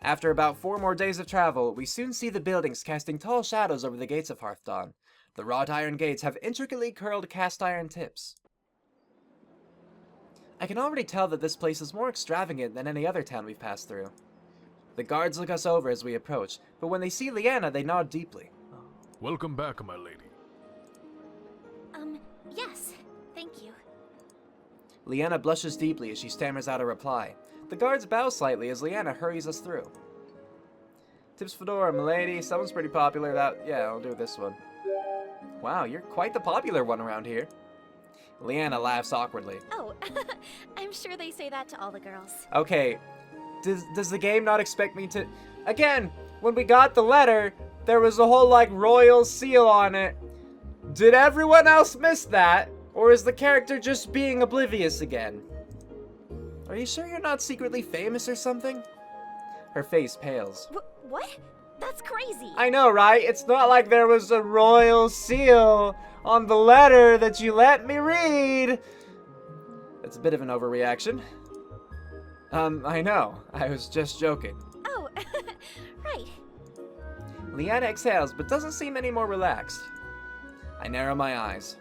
After about 4 more days of travel, we soon see the buildings casting tall shadows over the gates of Hearth. The wrought iron gates have intricately curled cast iron tips. I can already tell that this place is more extravagant than any other town we've passed through. The guards look us over as we approach, but when they see Liana, they nod deeply. Welcome back, my lady. Yes, thank you. Liana blushes deeply as she stammers out a reply. The guards bow slightly as Liana hurries us through. Tips Fedora, milady. Someone's pretty popular. Yeah, I'll do this one. Wow, you're quite the popular one around here. Liana laughs awkwardly. Oh, I'm sure they say that to all the girls. Okay, does the game not expect me to... Again, when we got the letter, there was a whole, royal seal on it. Did everyone else miss that? Or is the character just being oblivious again? Are you sure you're not secretly famous or something? Her face pales. What? That's crazy. I know, right? It's not like there was a royal seal on the letter that you let me read. That's a bit of an overreaction. I know. I was just joking. Oh, right. Liana exhales, but doesn't seem any more relaxed. I narrow my eyes.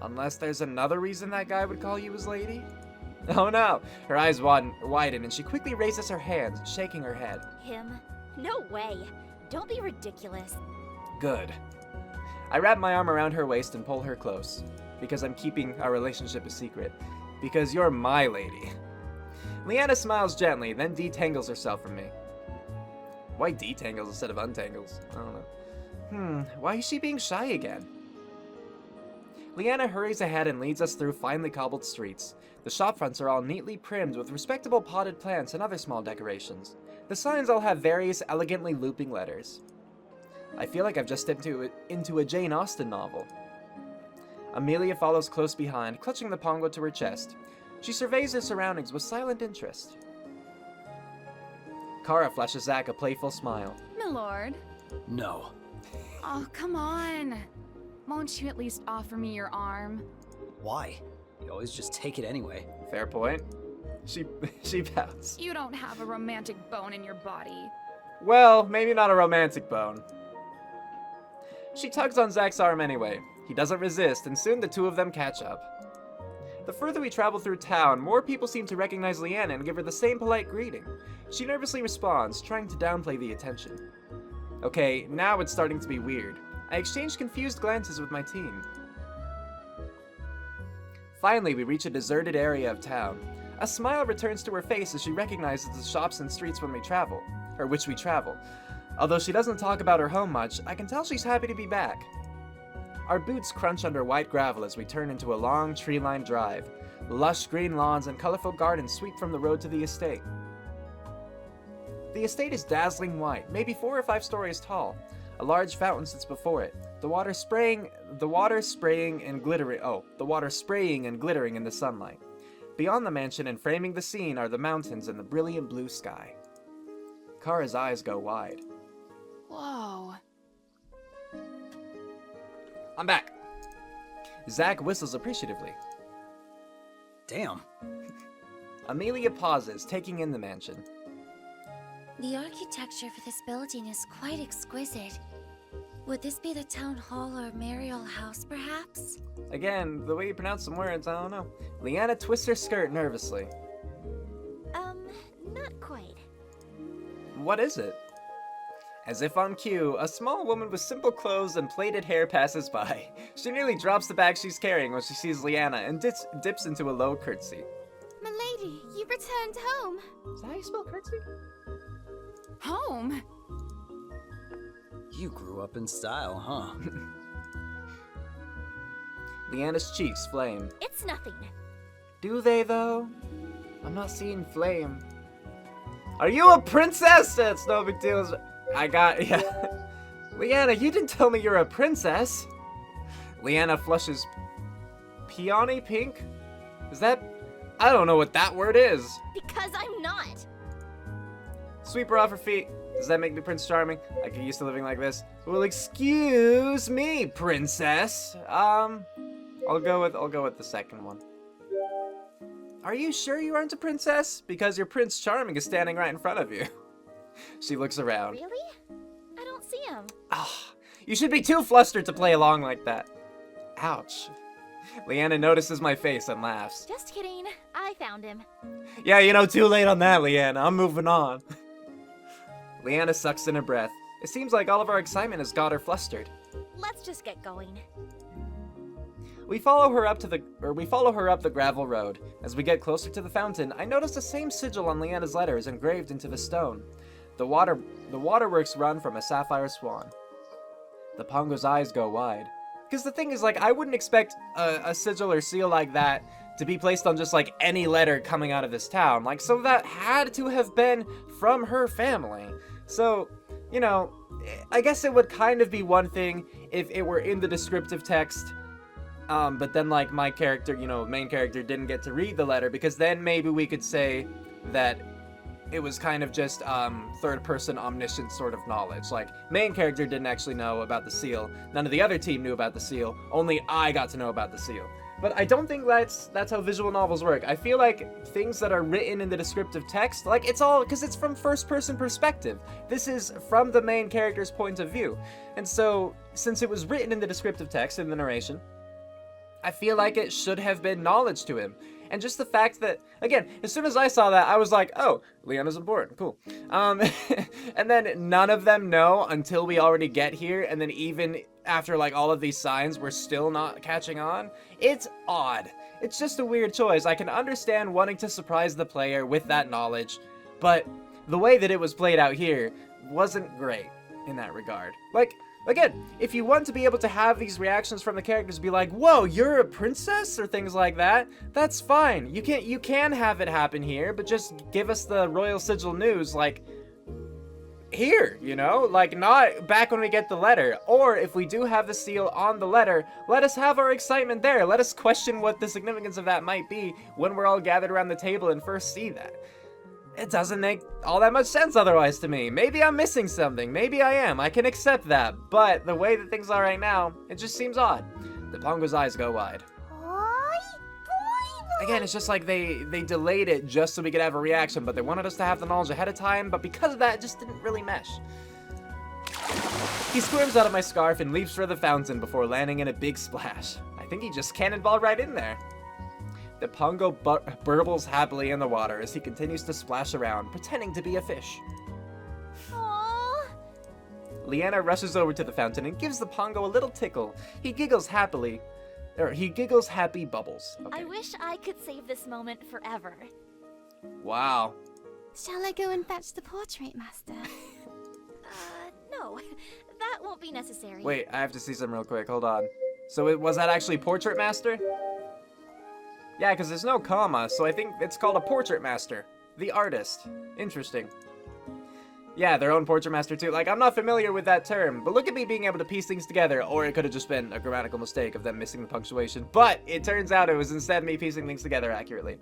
Unless there's another reason that guy would call you his lady? Oh no! Her eyes widen and she quickly raises her hands, shaking her head. Him? No way. Don't be ridiculous. Good. I wrap my arm around her waist and pull her close. Because I'm keeping our relationship a secret. Because you're my lady. Liana smiles gently, then detangles herself from me. Why detangles instead of untangles? I don't know. Why is she being shy again? Liana hurries ahead and leads us through finely cobbled streets. The shopfronts are all neatly primmed with respectable potted plants and other small decorations. The signs all have various elegantly looping letters. I feel like I've just stepped into a Jane Austen novel. Amelia follows close behind, clutching the pongo to her chest. She surveys her surroundings with silent interest. Cara flashes Zack a playful smile. Milord. No. Oh, come on. Won't you at least offer me your arm? Why? You always just take it anyway. Fair point. She pouts. You don't have a romantic bone in your body. Well, maybe not a romantic bone. She tugs on Zack's arm anyway. He doesn't resist, and soon the two of them catch up. The further we travel through town, more people seem to recognize Liana and give her the same polite greeting. She nervously responds, trying to downplay the attention. Okay, now it's starting to be weird. I exchange confused glances with my team. Finally, we reach a deserted area of town. A smile returns to her face as she recognizes the shops and streets which we travel. Although she doesn't talk about her home much, I can tell she's happy to be back. Our boots crunch under white gravel as we turn into a long, tree-lined drive. Lush green lawns and colorful gardens sweep from the road to the estate. The estate is dazzling white, maybe 4 or 5 stories tall. A large fountain sits before it, the water spraying and glittering in the sunlight. Beyond the mansion and framing the scene are the mountains and the brilliant blue sky. Cara's eyes go wide. Whoa. I'm back. Zack whistles appreciatively. Damn. Amelia pauses, taking in the mansion. The architecture for this building is quite exquisite. Would this be the town hall or Mariel house, perhaps? Again, the way you pronounce some words, I don't know. Liana twists her skirt nervously. Not quite. What is it? As if on cue, a small woman with simple clothes and plaited hair passes by. She nearly drops the bag she's carrying when she sees Liana and dips into a low curtsy. Milady, you returned home. Is that how you spell curtsy? Home? You grew up in style, huh? Liana's cheeks flame. It's nothing. Do they, though? I'm not seeing flame. Are you a princess? It's no big deal. Yeah. Liana, you didn't tell me you're a princess. Liana flushes. Peony pink? Is that... I don't know what that word is. Because I'm not. Sweep her off her feet. Does that make me Prince Charming? I get used to living like this. Well, excuse me, princess. I'll go with the second one. Are you sure you aren't a princess? Because your Prince Charming is standing right in front of you. She looks around. Really? I don't see him. Ah, you should be too flustered to play along like that. Ouch. Liana notices my face and laughs. Just kidding. I found him. Yeah, you know, too late on that, Liana. I'm moving on. Liana sucks in her breath. It seems like all of our excitement has got her flustered. Let's just get going. We follow her up the gravel road. As we get closer to the fountain, I notice the same sigil on Liana's letters engraved into the stone. The waterworks run from a sapphire swan. The Pongo's eyes go wide. Because the thing is, like, I wouldn't expect a sigil or seal like that to be placed on just, like, any letter coming out of this town. Like, so that had to have been from her family. So, you know, I guess it would kind of be one thing if it were in the descriptive text, but then, like, my character, you know, main character didn't get to read the letter, because then maybe we could say that it was kind of just third-person omniscient sort of knowledge. Like, main character didn't actually know about the seal. None of the other team knew about the seal. Only I got to know about the seal. But I don't think that's how visual novels work. I feel like things that are written in the descriptive text, like, it's all, because it's from first-person perspective. This is from the main character's point of view. And so, since it was written in the descriptive text, in the narration, I feel like it should have been knowledge to him. And just the fact that, again, as soon as I saw that, I was like, oh, Liana's important, cool. And then none of them know until we already get here, and then even after, like, all of these signs, we're still not catching on. It's odd. It's just a weird choice. I can understand wanting to surprise the player with that knowledge, but the way that it was played out here wasn't great in that regard. Like, again, if you want to be able to have these reactions from the characters be like, whoa, you're a princess, or things like that, that's fine. You can have it happen here, but just give us the royal sigil news, like, here, you know? Like, not back when we get the letter. Or if we do have the seal on the letter, let us have our excitement there. Let us question what the significance of that might be when we're all gathered around the table and first see that. It doesn't make all that much sense otherwise to me. Maybe I'm missing something. Maybe I am. I can accept that. But the way that things are right now, it just seems odd. The Pongo's eyes go wide. Again, it's just like they delayed it just so we could have a reaction, but they wanted us to have the knowledge ahead of time, but because of that, it just didn't really mesh. He squirms out of my scarf and leaps for the fountain before landing in a big splash. I think he just cannonballed right in there. The Pongo burbles happily in the water as he continues to splash around, pretending to be a fish. Aww. Liana rushes over to the fountain and gives the Pongo a little tickle. He giggles happy bubbles. Okay. I wish I could save this moment forever. Wow. Shall I go and fetch the portrait, Master? No. That won't be necessary. Wait, I have to see some real quick. Hold on. So was that actually Portrait Master? Yeah, because there's no comma, so I think it's called a Portrait Master. The artist. Interesting. Yeah, their own Portrait Master too. Like, I'm not familiar with that term, but look at me being able to piece things together, or it could have just been a grammatical mistake of them missing the punctuation. But it turns out it was instead me piecing things together accurately.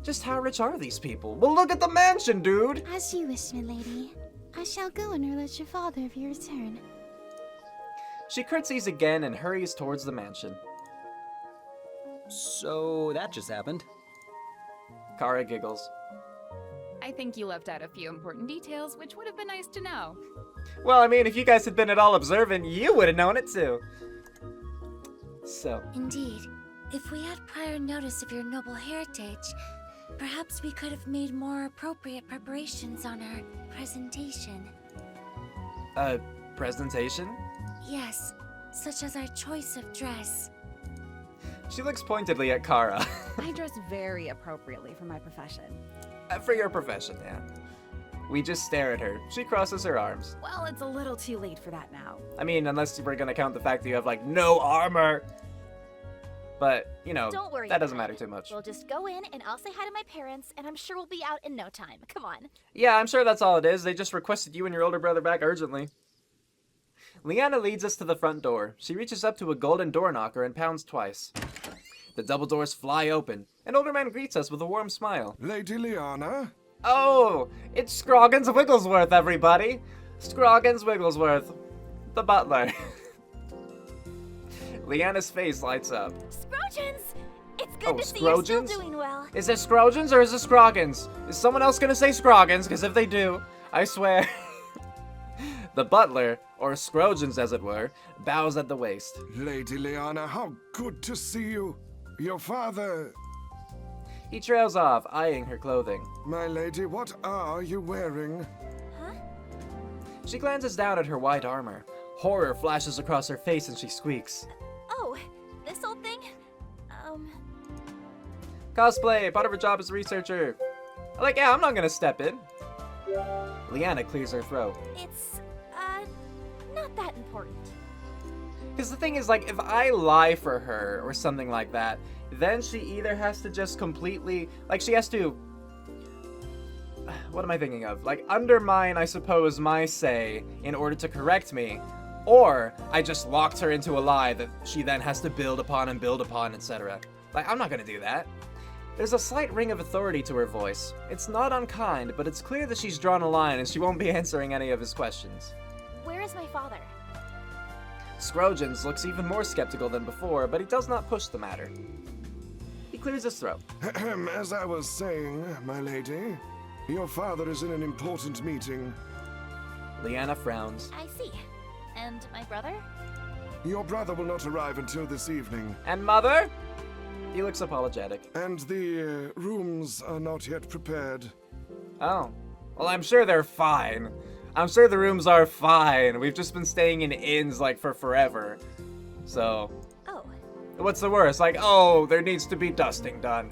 Just how rich are these people? Well, look at the mansion, dude! As you wish, my lady. I shall go and alert your father of your return. She curtsies again and hurries towards the mansion. So that just happened. Cara giggles. I think you left out a few important details, which would have been nice to know. Well, I mean, if you guys had been at all observant, you would have known it too. So. Indeed. If we had prior notice of your noble heritage, perhaps we could have made more appropriate preparations on our presentation. Presentation? Yes, such as our choice of dress. She looks pointedly at Cara. I dress very appropriately for my profession. For your profession, yeah. We just stare at her. She crosses her arms. Well, it's a little too late for that now. I mean, unless we're gonna count the fact that you have, like, no armor. But, you know, Don't worry that doesn't about matter it. too much. We'll just go in and I'll say hi to my parents, and I'm sure we'll be out in no time. Come on. Yeah, I'm sure that's all it is. They just requested you and your older brother back urgently. Liana leads us to the front door. She reaches up to a golden door knocker and pounds twice. The double doors fly open. An older man greets us with a warm smile. Lady Liana? Oh, it's Scroggins Wigglesworth, everybody. Scroggins Wigglesworth, the butler. Liana's face lights up. Scroggins! It's good Oh, to see you're still Scroggins? doing well. Is it Scroggins or is it Scroggins? Is someone else gonna say Scroggins? Because if they do, I swear. The butler, or Scrogens as it were, bows at the waist. Lady Liana, how good to see you. Your father... He trails off, eyeing her clothing. My lady, what are you wearing? Huh? She glances down at her white armor. Horror flashes across her face and she squeaks. Oh, this old thing? Cosplay, part of her job as a researcher. Like, yeah, I'm not gonna step in. Liana clears her throat. It's, not that important. Because the thing is, like, if I lie for her or something like that, then she either has to just completely, like, she has to, what am I thinking of? Like, undermine, I suppose, my say in order to correct me, or I just locked her into a lie that she then has to build upon, etc. Like, I'm not gonna do that. There's a slight ring of authority to her voice. It's not unkind, but it's clear that she's drawn a line and she won't be answering any of his questions. Where is my father? Scrogens looks even more skeptical than before, but he does not push the matter. He clears his throat. As I was saying, my lady, your father is in an important meeting. Liana frowns. I see. And my brother? Your brother will not arrive until this evening. And mother? He looks apologetic. And the rooms are not yet prepared. Oh. Well, I'm sure they're fine. I'm sure the rooms are fine. We've just been staying in inns, like, for forever. So, Oh. what's the worst? Like, oh, there needs to be dusting done.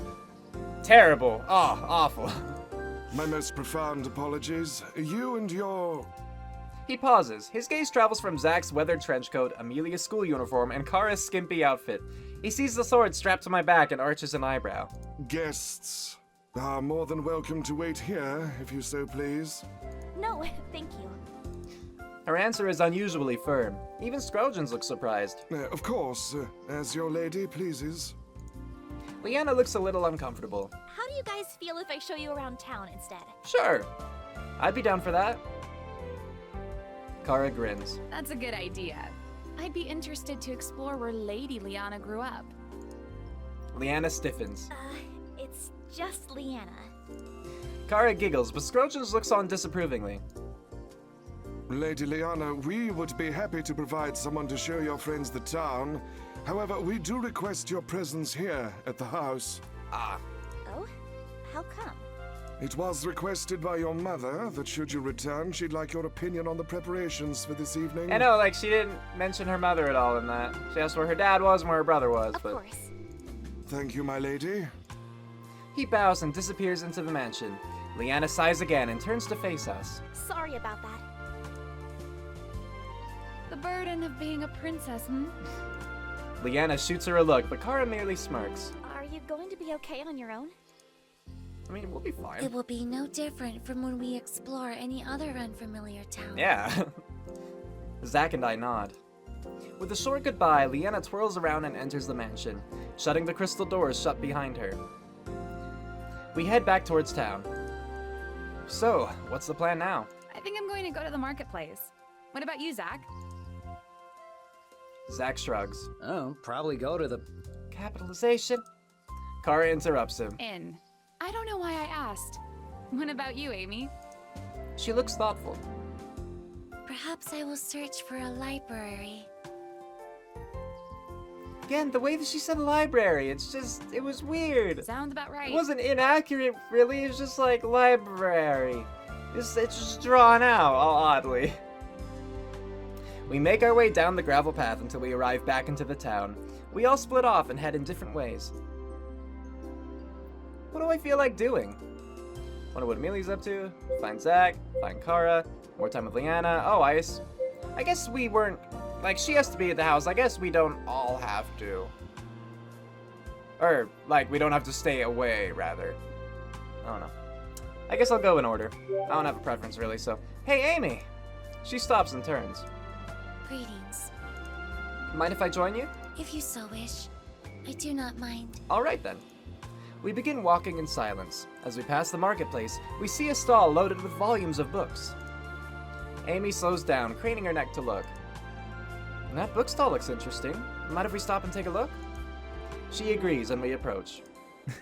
Terrible. Oh, awful. My most profound apologies. You and your... He pauses. His gaze travels from Zach's weathered trench coat, Amelia's school uniform, and Cara's skimpy outfit. He sees the sword strapped to my back and arches an eyebrow. guests are more than welcome to wait here, if you so please. No, thank you. Her answer is unusually firm. Even Scrogens looks surprised. Of course, as your lady pleases. Liana looks a little uncomfortable. How do you guys feel if I show you around town instead? Sure. I'd be down for that. Cara grins. That's a good idea. I'd be interested to explore where Lady Liana grew up. Liana stiffens. It's just Liana. Cara giggles, but Scrogens looks on disapprovingly. Lady Liana, we would be happy to provide someone to show your friends the town. However, we do request your presence here at the house. Ah. Oh? How come? It was requested by your mother that should you return, she'd like your opinion on the preparations for this evening. I know, like, she didn't mention her mother at all in that. She asked where her dad was and where her brother was, Of but... course. Thank you, my lady. He bows and disappears into the mansion. Liana sighs again and turns to face us. Sorry about that. The burden of being a princess, Liana shoots her a look, but Cara merely smirks. Are you going to be okay on your own? I mean, we'll be fine. It will be no different from when we explore any other unfamiliar town. Yeah. Zach and I nod. With a short goodbye, Liana twirls around and enters the mansion, shutting the crystal doors shut behind her. We head back towards town. So, what's the plan now? I think I'm going to go to the marketplace. What about you, Zach? Zach shrugs. Oh, probably go to the... Capitalization? Cara interrupts him. In. I don't know why I asked. What about you, Amy? She looks thoughtful. Perhaps I will search for a library. Again, the way that she said library, it was weird. Sounds about right. It wasn't inaccurate, really. It was just like library. It's just drawn out, all oddly. We make our way down the gravel path until we arrive back into the town. We all split off and head in different ways. What do I feel like doing? Wonder what Amelia's up to. Find Zach. Find Cara. More time with Liana. Oh, Ice. I guess we weren't... Like, she has to be at the house. I guess we don't all have to. Or, like, we don't have to stay away, rather. I don't know. I guess I'll go in order. I don't have a preference, really, so... Hey, Amy! She stops and turns. Greetings. Mind if I join you? If you so wish, I do not mind. Alright then. We begin walking in silence. As we pass the marketplace, we see a stall loaded with volumes of books. Amy slows down, craning her neck to look. That bookstall looks interesting. Mind if we stop and take a look? She agrees and we approach.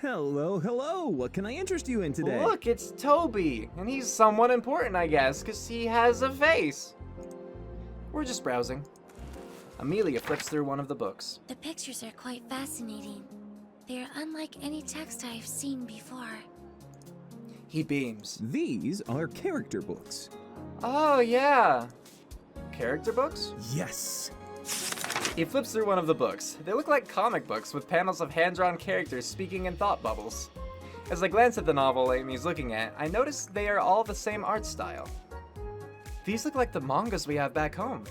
Hello, hello. What can I interest you in today? Look, it's Toby, and he's somewhat important, I guess, because he has a face. We're just browsing. Amelia flips through one of the books. The pictures are quite fascinating. They're unlike any text I've seen before. He beams. These are character books. Oh, yeah. Character books? Yes. He flips through one of the books. They look like comic books with panels of hand-drawn characters speaking in thought bubbles. As I glance at the novel Amy's looking at, I notice they are all the same art style. These look like the mangas we have back home.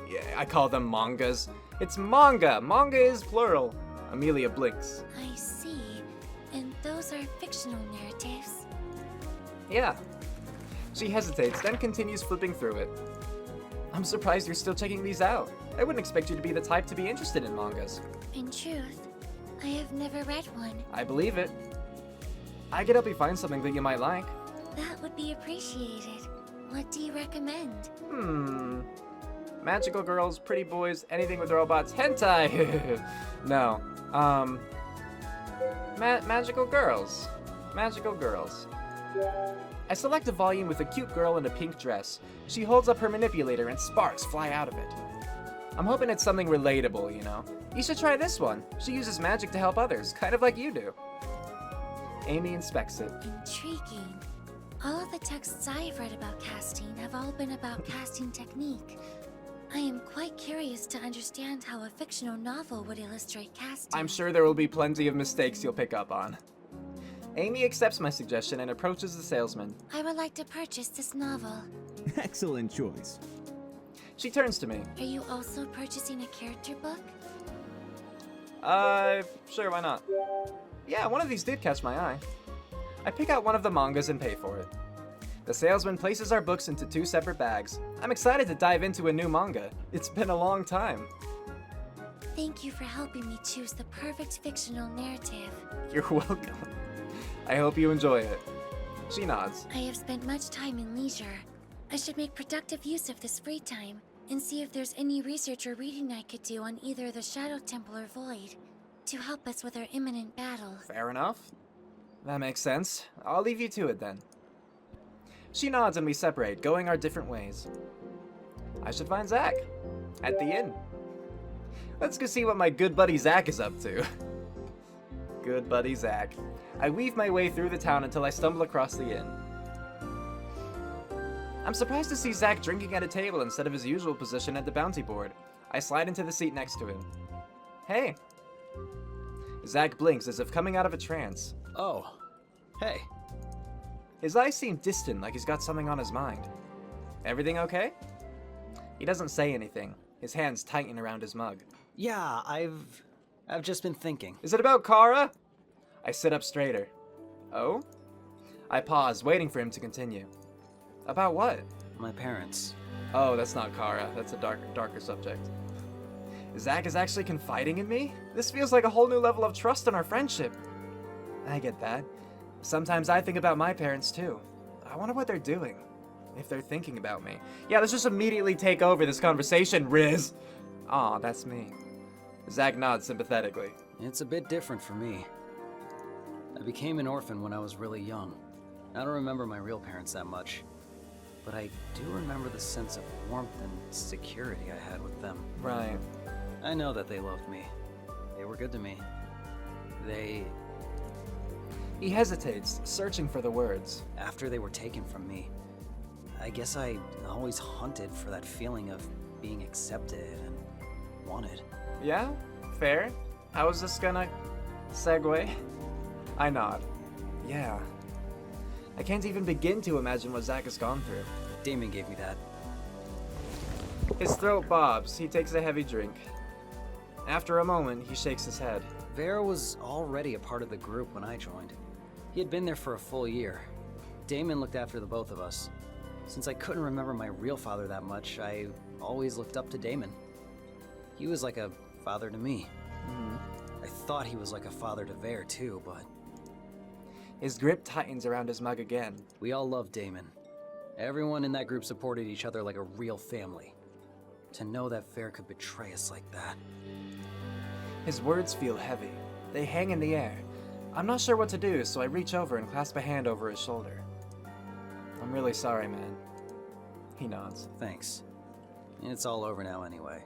Yeah, I call them mangas. It's manga. Manga is plural. Amelia blinks. I see. And those are fictional narratives. Yeah. She hesitates, then continues flipping through it. I'm surprised you're still checking these out. I wouldn't expect you to be the type to be interested in mangas. In truth, I have never read one. I believe it. I could help you find something that you might like. That would be appreciated. What do you recommend? Magical girls, pretty boys, anything with robots, hentai! No. Magical girls. Magical girls. I select a volume with a cute girl in a pink dress. She holds up her manipulator and sparks fly out of it. I'm hoping it's something relatable, you know? You should try this one. She uses magic to help others, kind of like you do. Amy inspects it. Intriguing. All of the texts I've read about casting have all been about casting technique. I am quite curious to understand how a fictional novel would illustrate casting. I'm sure there will be plenty of mistakes you'll pick up on. Amy accepts my suggestion and approaches the salesman. I would like to purchase this novel. Excellent choice. She turns to me. Are you also purchasing a character book? Sure, why not? Yeah, one of these did catch my eye. I pick out one of the mangas and pay for it. The salesman places our books into 2 separate bags. I'm excited to dive into a new manga. It's been a long time. Thank you for helping me choose the perfect fictional narrative. You're welcome. I hope you enjoy it. She nods. I have spent much time in leisure. I should make productive use of this free time and see if there's any research or reading I could do on either the Shadow Temple or Void to help us with our imminent battle. Fair enough. That makes sense. I'll leave you to it then. She nods and we separate, going our different ways. I should find Zach at the inn. Let's go see what my good buddy Zach is up to. Good buddy Zach. I weave my way through the town until I stumble across the inn. I'm surprised to see Zach drinking at a table instead of his usual position at the bounty board. I slide into the seat next to him. Hey. Zach blinks as if coming out of a trance. Oh, hey. His eyes seem distant, like he's got something on his mind. Everything okay? He doesn't say anything. His hands tighten around his mug. Yeah, I've just been thinking. Is it about Cara? I sit up straighter. Oh? I pause, waiting for him to continue. About what? My parents. Oh, that's not Cara. That's a darker subject. Zach is actually confiding in me? This feels like a whole new level of trust in our friendship. I get that. Sometimes I think about my parents too. I wonder what they're doing. If they're thinking about me. Yeah, let's just immediately take over this conversation, Riz. Aw, that's me. Zach nods sympathetically. It's a bit different for me. I became an orphan when I was really young. I don't remember my real parents that much. But I do remember the sense of warmth and security I had with them. Right. I know that they loved me. They were good to me. He hesitates, searching for the words. After they were taken from me, I guess I always hunted for that feeling of being accepted and wanted. Yeah? Fair? How is this gonna segue? I nod. Yeah. I can't even begin to imagine what Zach has gone through. Damon gave me that. His throat bobs. He takes a heavy drink. After a moment, he shakes his head. Vera was already a part of the group when I joined. He had been there for a full year. Damon looked after the both of us. Since I couldn't remember my real father that much, I always looked up to Damon. He was like a father to me. I thought he was like a father to Vera too, but... His grip tightens around his mug again. We all loved Damon. Everyone in that group supported each other like a real family. To know that Vera could betray us like that. His words feel heavy. They hang in the air. I'm not sure what to do, so I reach over and clasp a hand over his shoulder. I'm really sorry, man. He nods. Thanks. It's all over now anyway.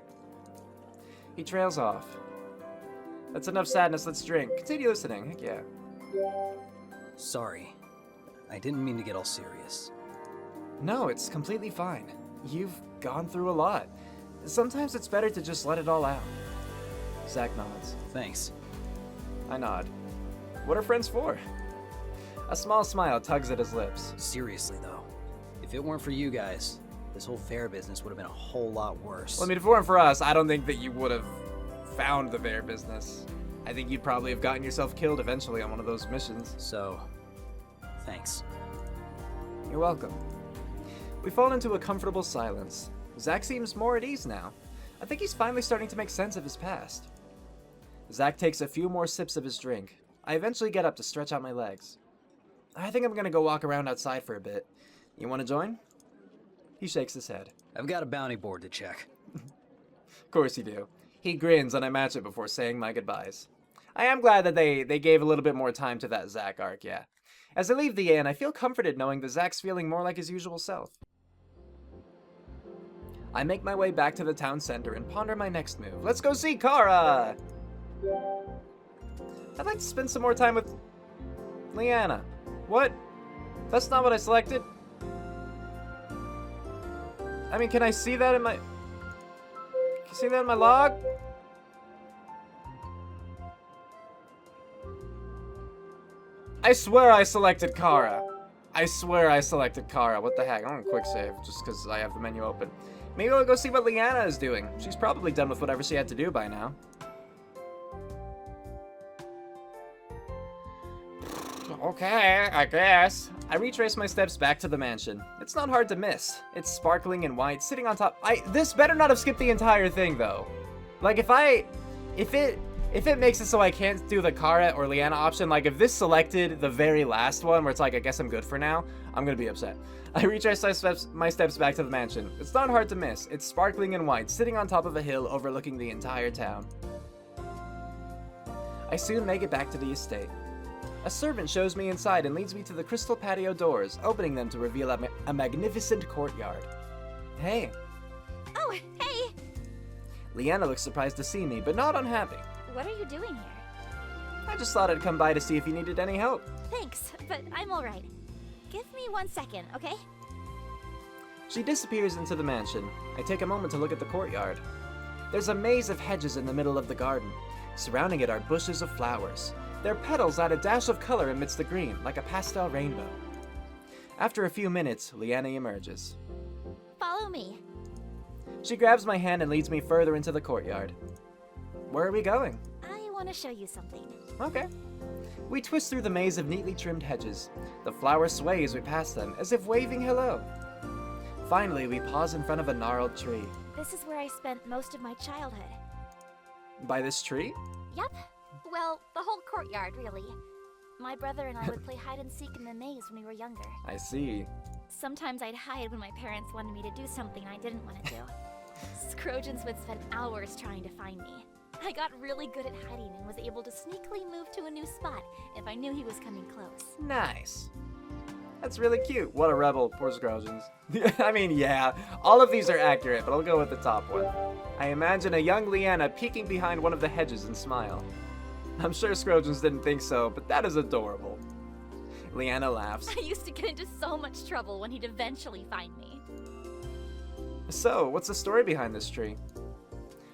He trails off. That's enough sadness, let's drink. Continue listening, heck yeah. Sorry. I didn't mean to get all serious. No, it's completely fine. You've gone through a lot. Sometimes it's better to just let it all out. Zach nods. Thanks. I nod. What are friends for? A small smile tugs at his lips. Seriously, though. If it weren't for you guys, this whole fair business would have been a whole lot worse. Well, I mean, if it weren't for us, I don't think that you would have found the bear business. I think you'd probably have gotten yourself killed eventually on one of those missions. So, thanks. You're welcome. We fall into a comfortable silence. Zach seems more at ease now. I think he's finally starting to make sense of his past. Zach takes a few more sips of his drink. I eventually get up to stretch out my legs. I think I'm gonna go walk around outside for a bit. You wanna join? He shakes his head. I've got a bounty board to check. Of course you do. He grins and I match it before saying my goodbyes. I am glad that they gave a little bit more time to that Zach arc, yeah. As I leave the inn, I feel comforted knowing that Zach's feeling more like his usual self. I make my way back to the town center and ponder my next move. Let's go see Cara! I'd like to spend some more time with Liana. What? That's not what I selected? I mean, can I see that in my... Can you see that in my log? I swear I selected Cara. I swear I selected Cara. What the heck? I'm gonna quick save just because I have the menu open. Maybe I'll go see what Liana is doing. She's probably done with whatever she had to do by now. Okay, I guess. I retrace my steps back to the mansion. It's not hard to miss. It's sparkling and white, sitting on top. This better not have skipped the entire thing, though. Like, if it makes it so I can't do the Cara or Liana option, like if this selected the very last one, where it's like, I guess I'm good for now, I'm gonna be upset. I retrace my steps back to the mansion. It's not hard to miss. It's sparkling and white, sitting on top of a hill overlooking the entire town. I soon make it back to the estate. A servant shows me inside and leads me to the crystal patio doors, opening them to reveal a magnificent courtyard. Hey. Oh, hey! Liana looks surprised to see me, but not unhappy. What are you doing here? I just thought I'd come by to see if you needed any help. Thanks, but I'm alright. Give me 1 second, okay? She disappears into the mansion. I take a moment to look at the courtyard. There's a maze of hedges in the middle of the garden. Surrounding it are bushes of flowers. Their petals add a dash of color amidst the green, like a pastel rainbow. After a few minutes, Liana emerges. Follow me. She grabs my hand and leads me further into the courtyard. Where are we going? I want to show you something. Okay. We twist through the maze of neatly trimmed hedges. The flowers sway as we pass them, as if waving hello. Finally, we pause in front of a gnarled tree. This is where I spent most of my childhood. By this tree? Yep. Well, the whole courtyard, really. My brother and I would play hide and seek in the maze when we were younger. I see. Sometimes I'd hide when my parents wanted me to do something I didn't want to do. Scrogans would spend hours trying to find me. I got really good at hiding and was able to sneakily move to a new spot if I knew he was coming close. Nice. That's really cute. What a rebel, poor Scrogans. I mean, yeah, all of these are accurate, but I'll go with the top one. I imagine a young Liana peeking behind one of the hedges and smile. I'm sure Scrogans didn't think so, but that is adorable. Liana laughs. I used to get into so much trouble when he'd eventually find me. So, what's the story behind this tree?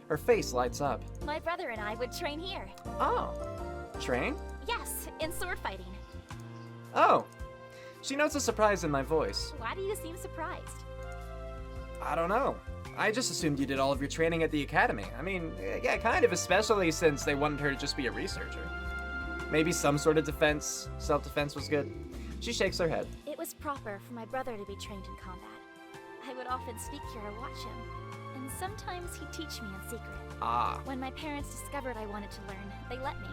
Her face lights up. My brother and I would train here. Oh, train? Yes, in sword fighting. Oh, she notes a surprise in my voice. Why do you seem surprised? I don't know. I just assumed you did all of your training at the academy. I mean, yeah, kind of, especially since they wanted her to just be a researcher. Maybe some sort of defense, self-defense was good. She shakes her head. It was proper for my brother to be trained in combat. I would often sneak here to watch him, and sometimes he'd teach me in secret. Ah. When my parents discovered I wanted to learn, they let me.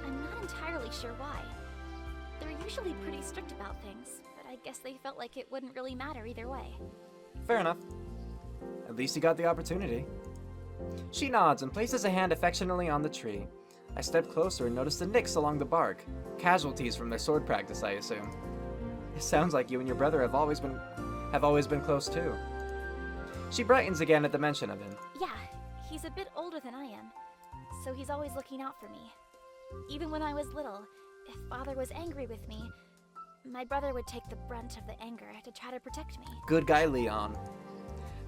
I'm not entirely sure why. They're usually pretty strict about things, but I guess they felt like it wouldn't really matter either way. Fair enough. At least you got the opportunity. She nods and places a hand affectionately on the tree. I stepped closer and noticed the nicks along the bark. Casualties from their sword practice, I assume. It sounds like you and your brother have always been close too. She brightens again at the mention of him. Yeah, he's a bit older than I am, so he's always looking out for me. Even when I was little, if Father was angry with me, my brother would take the brunt of the anger to try to protect me. Good guy, Leon.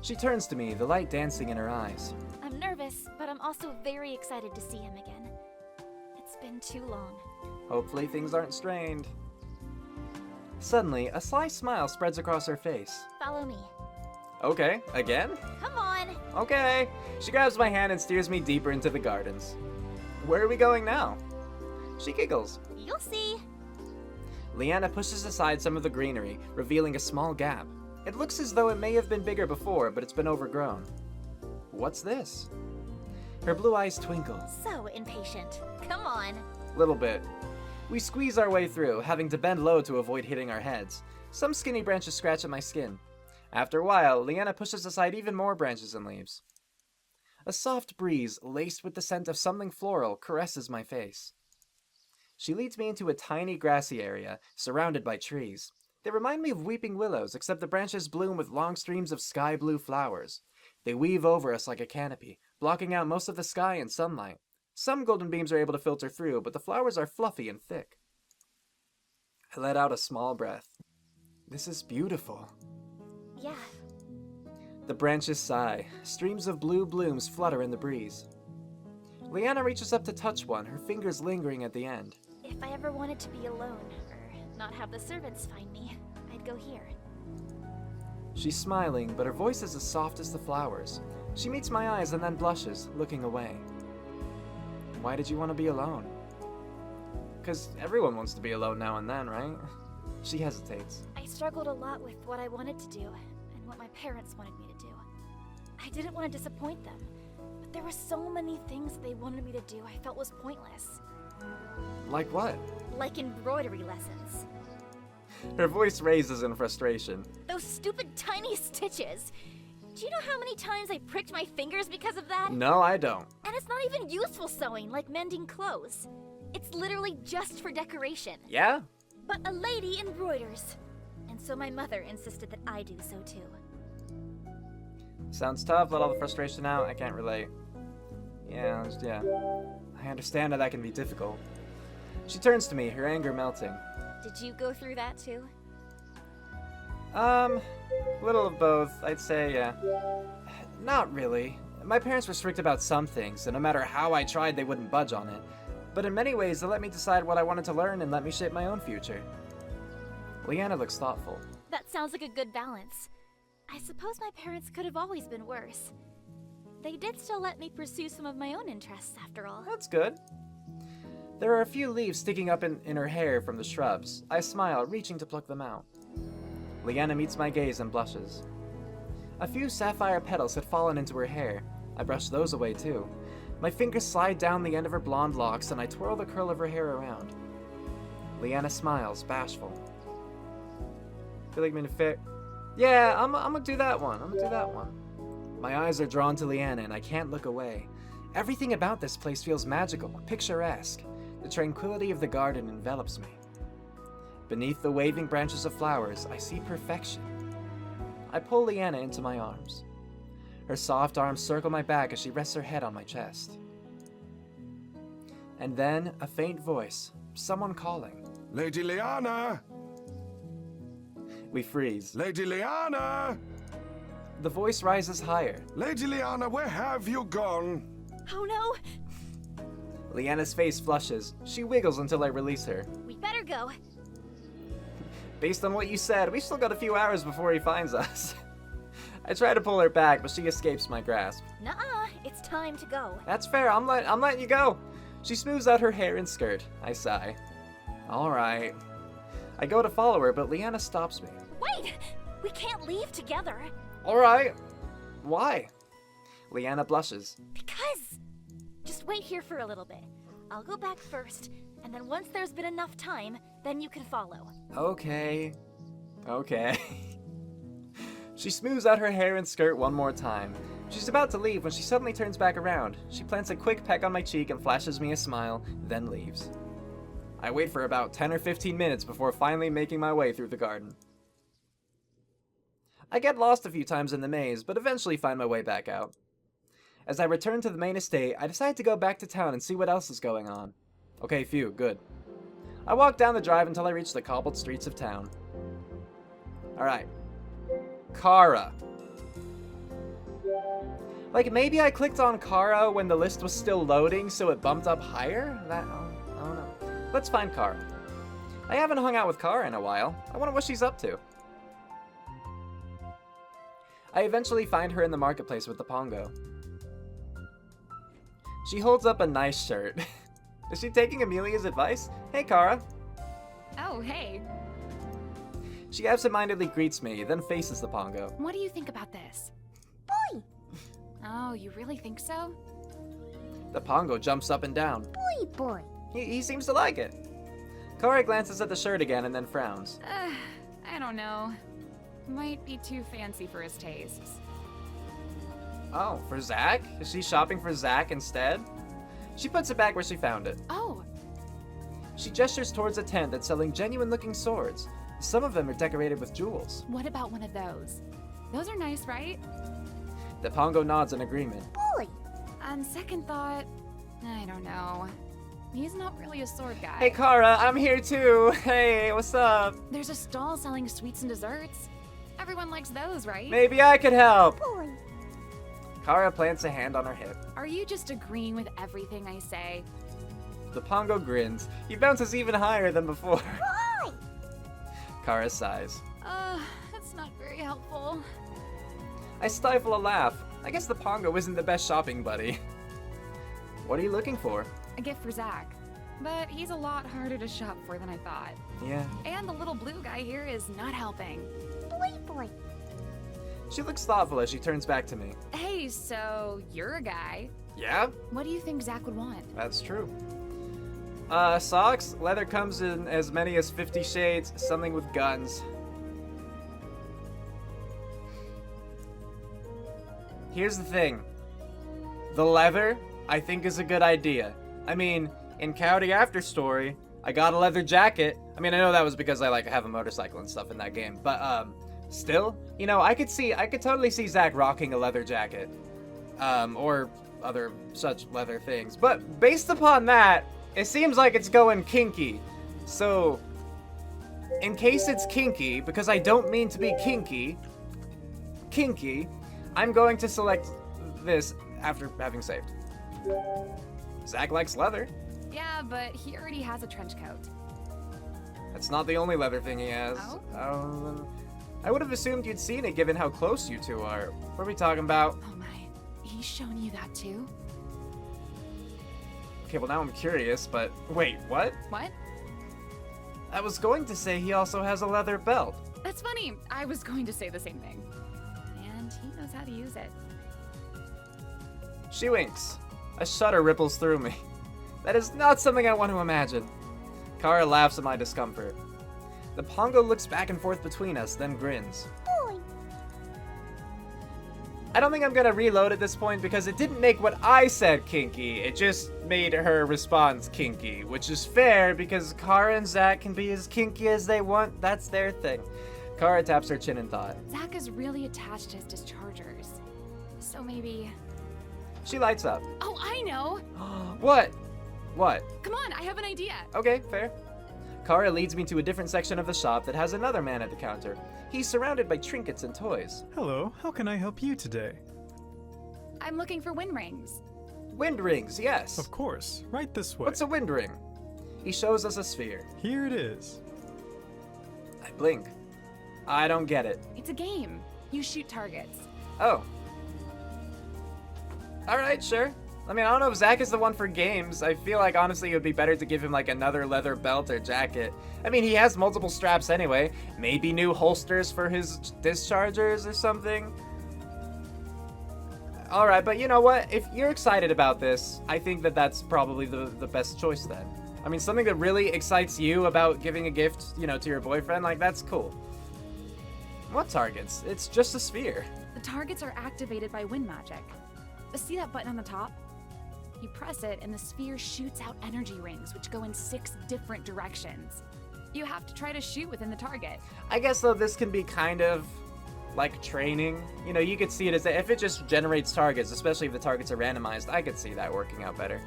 She turns to me, the light dancing in her eyes. I'm nervous, but I'm also very excited to see him again. It's been too long. Hopefully things aren't strained. Suddenly, a sly smile spreads across her face. Follow me. Okay, again? Come on! Okay. She grabs my hand and steers me deeper into the gardens. Where are we going now? She giggles. You'll see. Liana pushes aside some of the greenery, revealing a small gap. It looks as though it may have been bigger before, but it's been overgrown. What's this? Her blue eyes twinkle. So impatient. Come on. Little bit. We squeeze our way through, having to bend low to avoid hitting our heads. Some skinny branches scratch at my skin. After a while, Liana pushes aside even more branches and leaves. A soft breeze, laced with the scent of something floral, caresses my face. She leads me into a tiny grassy area, surrounded by trees. They remind me of weeping willows, except the branches bloom with long streams of sky blue flowers. They weave over us like a canopy, blocking out most of the sky and sunlight. Some golden beams are able to filter through, but the flowers are fluffy and thick. I let out a small breath. This is beautiful. Yeah. The branches sigh. Streams of blue blooms flutter in the breeze. Liana reaches up to touch one, her fingers lingering at the end. If I ever wanted to be alone, or not have the servants find me, I'd go here. She's smiling, but her voice is as soft as the flowers. She meets my eyes and then blushes, looking away. Why did you want to be alone? 'Cause everyone wants to be alone now and then, right? She hesitates. I struggled a lot with what I wanted to do, and what my parents wanted me to do. I didn't want to disappoint them, but there were so many things they wanted me to do I felt was pointless. Like what? Like embroidery lessons. Her voice raises in frustration. Those stupid tiny stitches! Do you know how many times I pricked my fingers because of that? No, I don't. And it's not even useful sewing, like mending clothes. It's literally just for decoration. Yeah? But a lady embroiders. And so my mother insisted that I do so too. Sounds tough, let all the frustration out, I can't relate. Yeah. I understand how that can be difficult. She turns to me, her anger melting. Did you go through that too? Little of both, I'd say, yeah. Not really. My parents were strict about some things, and no matter how I tried, they wouldn't budge on it. But in many ways, they let me decide what I wanted to learn and let me shape my own future. Liana looks thoughtful. That sounds like a good balance. I suppose my parents could have always been worse. They did still let me pursue some of my own interests, after all. That's good. There are a few leaves sticking up in her hair from the shrubs. I smile, reaching to pluck them out. Liana meets my gaze and blushes. A few sapphire petals had fallen into her hair. I brush those away too. My fingers slide down the end of her blonde locks and I twirl the curl of her hair around. Liana smiles, bashful. Feel like I'm in a fit? Yeah, I'm gonna do that one. My eyes are drawn to Liana and I can't look away. Everything about this place feels magical, picturesque. The tranquility of the garden envelops me. Beneath the waving branches of flowers, I see perfection. I pull Liana into my arms. Her soft arms circle my back as she rests her head on my chest. And then, a faint voice, someone calling. Lady Liana! We freeze. Lady Liana! The voice rises higher. Lady Liana, where have you gone? Oh no! Liana's face flushes. She wiggles until I release her. We better go. Based on what you said, we still got a few hours before he finds us. I try to pull her back, but she escapes my grasp. Nuh-uh, it's time to go. That's fair, I'm letting you go. She smooths out her hair and skirt. I sigh. All right. I go to follow her, but Liana stops me. Wait! We can't leave together. All right. Why? Liana blushes. Because. Just wait here for a little bit. I'll go back first, and then once there's been enough time, then you can follow. Okay. She smooths out her hair and skirt one more time. She's about to leave when she suddenly turns back around. She plants a quick peck on my cheek and flashes me a smile, then leaves. I wait for about 10 or 15 minutes before finally making my way through the garden. I get lost a few times in the maze, but eventually find my way back out. As I return to the main estate, I decide to go back to town and see what else is going on. Okay, phew, good. I walk down the drive until I reach the cobbled streets of town. Alright. Cara. Like, maybe I clicked on Cara when the list was still loading, so it bumped up higher? I don't know. Let's find Cara. I haven't hung out with Cara in a while. I wonder what she's up to. I eventually find her in the marketplace with the Pongo. She holds up a nice shirt. Is she taking Amelia's advice? Hey, Cara. Oh, hey. She absentmindedly greets me, then faces the Pongo. What do you think about this? Boy! Oh, you really think so? The Pongo jumps up and down. Boy! He seems to like it. Cara glances at the shirt again and then frowns. I don't know. Might be too fancy for his tastes. Oh, for Zach? Is she shopping for Zach instead? She puts it back where she found it. Oh! She gestures towards a tent that's selling genuine-looking swords. Some of them are decorated with jewels. What about one of those? Those are nice, right? The Pongo nods in agreement. Boy! On second thought, I don't know. He's not really a sword guy. Hey, Cara, I'm here too. Hey, what's up? There's a stall selling sweets and desserts. Everyone likes those, right? Maybe I could help. Boy! Cara plants a hand on her hip. Are you just agreeing with everything I say? The Pongo grins. He bounces even higher than before. Boy! Cara sighs. That's not very helpful. I stifle a laugh. I guess the Pongo isn't the best shopping buddy. What are you looking for? A gift for Zach. But he's a lot harder to shop for than I thought. Yeah. And the little blue guy here is not helping. Boy! She looks thoughtful as she turns back to me. Hey, so you're a guy. Yeah? What do you think Zach would want? That's true. Socks. Leather comes in as many as 50 shades. Something with guns. Here's the thing. The leather, I think, is a good idea. I mean, in Coyote After Story, I got a leather jacket. I mean, I know that was because I have a motorcycle and stuff in that game, but still, you know, I could totally see Zach rocking a leather jacket, or other such leather things. But based upon that, it seems like it's going kinky. So, in case it's kinky, because I don't mean to be kinky, I'm going to select this after having saved. Zach likes leather. Yeah, but he already has a trench coat. That's not the only leather thing he has. Oh? I would have assumed you'd seen it given how close you two are. What are we talking about? Oh my, he's shown you that too? Okay, well now I'm curious, but wait, what? What? I was going to say he also has a leather belt. That's funny. I was going to say the same thing. And he knows how to use it. She winks. A shudder ripples through me. That is not something I want to imagine. Cara laughs at my discomfort. The Pongo looks back and forth between us, then grins. Boy! I don't think I'm gonna reload at this point because it didn't make what I said kinky. It just made her response kinky, which is fair because Cara and Zach can be as kinky as they want. That's their thing. Cara taps her chin in thought. Zach is really attached to his dischargers. So maybe... She lights up. Oh, I know! What? What? Come on, I have an idea! Okay, fair. Cara leads me to a different section of the shop that has another man at the counter. He's surrounded by trinkets and toys. Hello, how can I help you today? I'm looking for wind rings. Wind rings, yes. Of course, right this way. What's a wind ring? He shows us a sphere. Here it is. I blink. I don't get it. It's a game. You shoot targets. Oh. Alright, sure. I mean, I don't know if Zach is the one for games. I feel like, honestly, it would be better to give him, another leather belt or jacket. I mean, he has multiple straps anyway. Maybe new holsters for his dischargers or something. Alright, but you know what? If you're excited about this, I think that that's probably the best choice then. I mean, something that really excites you about giving a gift, to your boyfriend, that's cool. What targets? It's just a sphere. The targets are activated by wind magic. See that button on the top? You press it and the sphere shoots out energy rings which go in 6 different directions. You have to try to shoot within the target. I guess though this can be kind of like training. You know, you could see it as if it just generates targets, especially if the targets are randomized, I could see that working out better.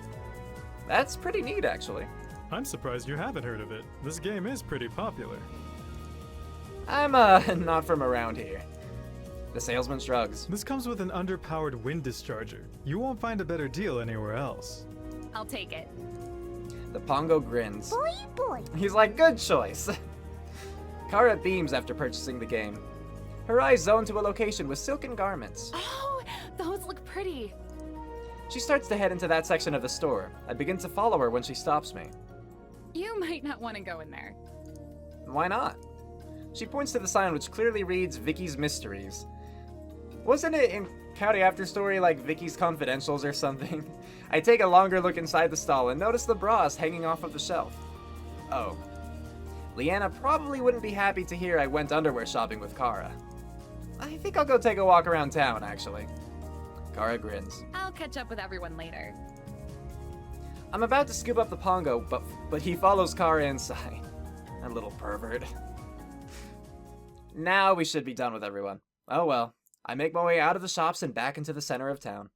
That's pretty neat, actually. I'm surprised you haven't heard of it. This game is pretty popular. I'm, not from around here. The salesman shrugs. This comes with an underpowered wind discharger. You won't find a better deal anywhere else. I'll take it. The Pongo grins. Boy, boy. He's like, good choice. Cara beams after purchasing the game. Her eyes zone to a location with silken garments. Oh, those look pretty. She starts to head into that section of the store. I begin to follow her when she stops me. You might not want to go in there. Why not? She points to the sign which clearly reads Vicky's Mysteries. Wasn't it in County After Story like Vicky's Confidentials or something? I take a longer look inside the stall and notice the bras hanging off of the shelf. Oh. Liana probably wouldn't be happy to hear I went underwear shopping with Cara. I think I'll go take a walk around town, actually. Cara grins. I'll catch up with everyone later. I'm about to scoop up the Pongo, but he follows Cara inside. A little pervert. Now we should be done with everyone. Oh well. I make my way out of the shops and back into the center of town.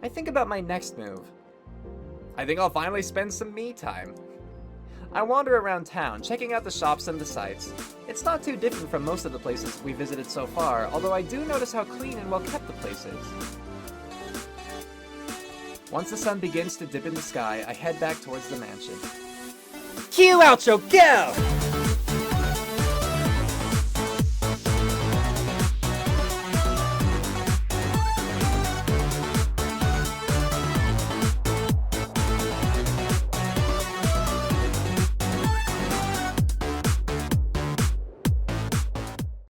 I think about my next move. I think I'll finally spend some me time. I wander around town, checking out the shops and the sights. It's not too different from most of the places we visited so far, although I do notice how clean and well kept the place is. Once the sun begins to dip in the sky, I head back towards the mansion. Cue outro, go!